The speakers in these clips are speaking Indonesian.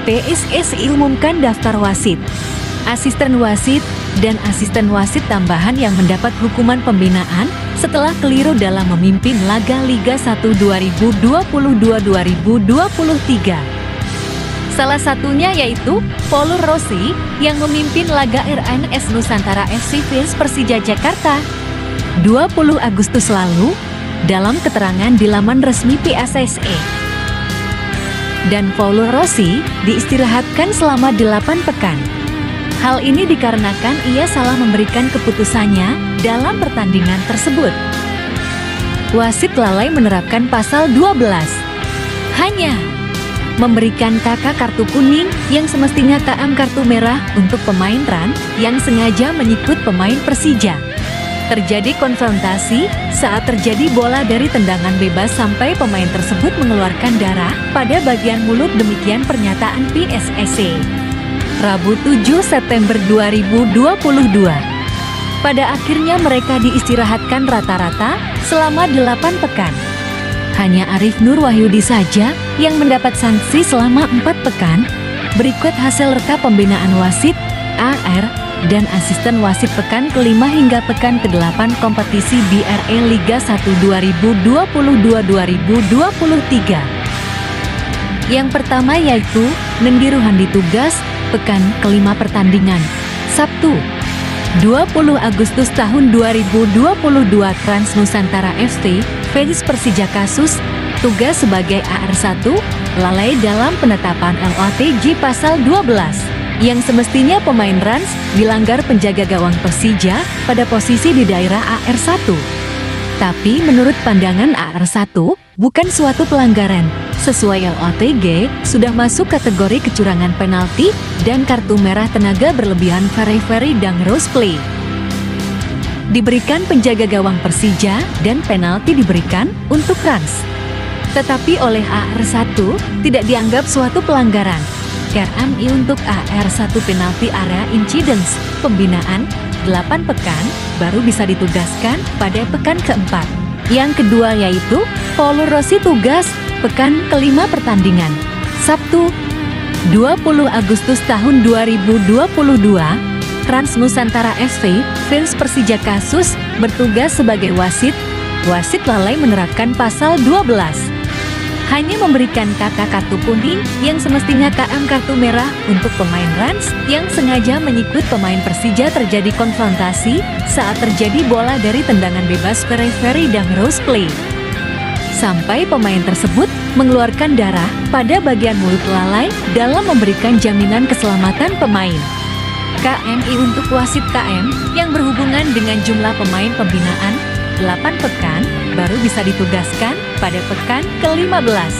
PSSI umumkan daftar wasit, asisten wasit, dan asisten wasit tambahan yang mendapat hukuman pembinaan setelah keliru dalam memimpin laga Liga 1 2022-2023. Salah satunya yaitu Paul Rossi yang memimpin laga RNS Nusantara FC vs Persija Jakarta 20 Agustus lalu dalam keterangan di laman resmi PSSI. Dan Paul Rossi diistirahatkan selama 8 pekan. Hal ini dikarenakan ia salah memberikan keputusannya dalam pertandingan tersebut. Wasit lalai menerapkan pasal 12. Hanya memberikan KK kartu kuning yang semestinya KM kartu merah untuk pemain RAN yang sengaja menyikut pemain Persija. Terjadi konfrontasi saat terjadi bola dari tendangan bebas sampai pemain tersebut mengeluarkan darah pada bagian mulut, demikian pernyataan PSSI. Rabu 7 September 2022. Pada akhirnya mereka diistirahatkan rata-rata selama 8 pekan. Hanya Arif Nur Wahyudi saja yang mendapat sanksi selama 4 pekan. Berikut hasil reka pembinaan wasit, AR, dan asisten wasit pekan ke-5 hingga pekan ke-8 kompetisi BRE Liga 1 2022-2023. Yang pertama yaitu Nendi Ruhandi tugas pekan ke-5 pertandingan. Sabtu 20 Agustus tahun 2022 Trans Nusantara FC vs Persija kasus tugas sebagai AR1 lalai dalam penetapan LOTG pasal 12. Yang semestinya pemain Rans dilanggar penjaga gawang Persija pada posisi di daerah AR1. Tapi menurut pandangan AR1, bukan suatu pelanggaran. Sesuai LOTG, sudah masuk kategori kecurangan penalti dan kartu merah tenaga berlebihan very dangerous play. Diberikan penjaga gawang Persija dan penalti diberikan untuk Rans. Tetapi oleh AR1 tidak dianggap suatu pelanggaran. RMI untuk AR1 penalti area incidents, pembinaan 8 pekan, baru bisa ditugaskan pada pekan ke-4. Yang kedua yaitu Paul Rossi tugas pekan ke-5 pertandingan. Sabtu 20 Agustus tahun 2022, Trans Nusantara FC vs Persija kasus bertugas sebagai wasit. Wasit lalai menerapkan pasal 12. Hanya memberikan KK kartu kuning yang semestinya KM kartu merah untuk pemain Rans yang sengaja menyikut pemain Persija. Terjadi konfrontasi saat terjadi bola dari tendangan bebas very dangerous play. Sampai pemain tersebut mengeluarkan darah pada bagian mulut lalai dalam memberikan jaminan keselamatan pemain. KMI untuk wasit KM yang berhubungan dengan jumlah pemain pembinaan 8 pekan baru bisa ditugaskan pada pekan ke-15.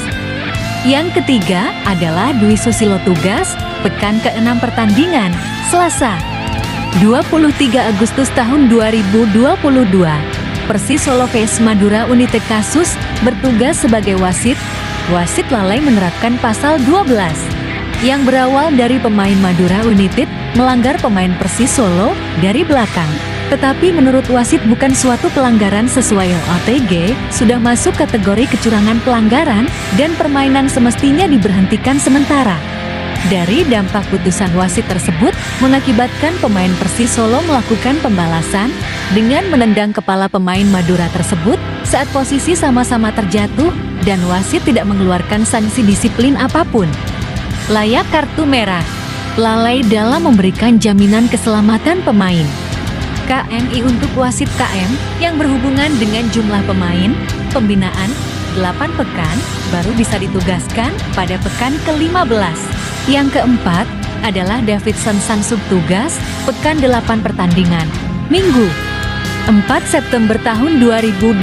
Yang ketiga adalah Dwi Susilo tugas pekan ke-6 pertandingan. Selasa 23 Agustus tahun 2022, Persis Solo vs Madura United kasus bertugas sebagai wasit. Wasit lalai menerapkan pasal 12 yang berawal dari pemain Madura United melanggar pemain Persis Solo dari belakang. Tetapi menurut wasit bukan suatu pelanggaran sesuai LOTG, sudah masuk kategori kecurangan pelanggaran dan permainan semestinya diberhentikan sementara. Dari dampak putusan wasit tersebut mengakibatkan pemain Persis Solo melakukan pembalasan dengan menendang kepala pemain Madura tersebut saat posisi sama-sama terjatuh dan wasit tidak mengeluarkan sanksi disiplin apapun. Layak kartu merah, lalai dalam memberikan jaminan keselamatan pemain. KMI untuk wasit KM yang berhubungan dengan jumlah pemain, pembinaan 8 pekan, baru bisa ditugaskan pada pekan ke-15. Yang keempat adalah Davidson Sangsub tugas pekan 8 pertandingan. Minggu 4 September tahun 2022.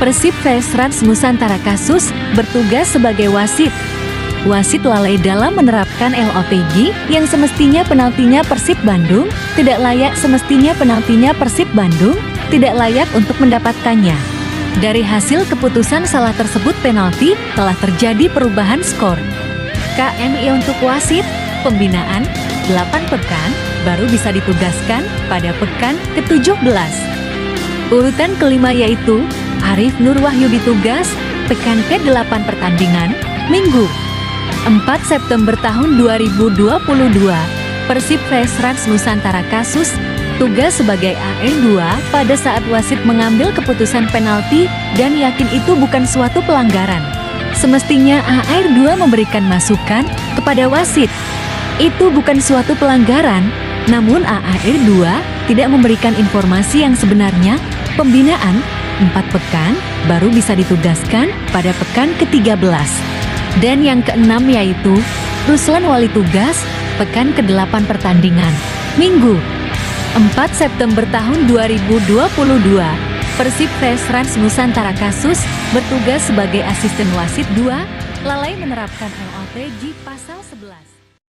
Persib vs Rans Nusantara kasus bertugas sebagai wasit. Wasit lalai dalam menerapkan LOTG yang semestinya penaltinya Persib Bandung tidak layak tidak layak untuk mendapatkannya. Dari hasil keputusan salah tersebut penalti telah terjadi perubahan skor. KMI untuk wasit pembinaan 8 pekan baru bisa ditugaskan pada pekan ke-17. Urutan kelima yaitu Arif Nur Wahyudi tugas pekan ke-8 pertandingan. Minggu 4 September tahun 2022, Persib vs Rans Nusantara kasus tugas sebagai AR2 pada saat wasit mengambil keputusan penalti dan yakin itu bukan suatu pelanggaran. Semestinya AR2 memberikan masukan kepada wasit. Itu bukan suatu pelanggaran, namun AR2 tidak memberikan informasi yang sebenarnya. Pembinaan 4 pekan baru bisa ditugaskan pada pekan ke-13. Dan yang ke-6 yaitu Ruslan wali tugas pekan ke-8 pertandingan. Minggu 4 September tahun 2022, Persib vs Rans Nusantara kasus bertugas sebagai asisten wasit 2, lalai menerapkan LOTJ pasal 11.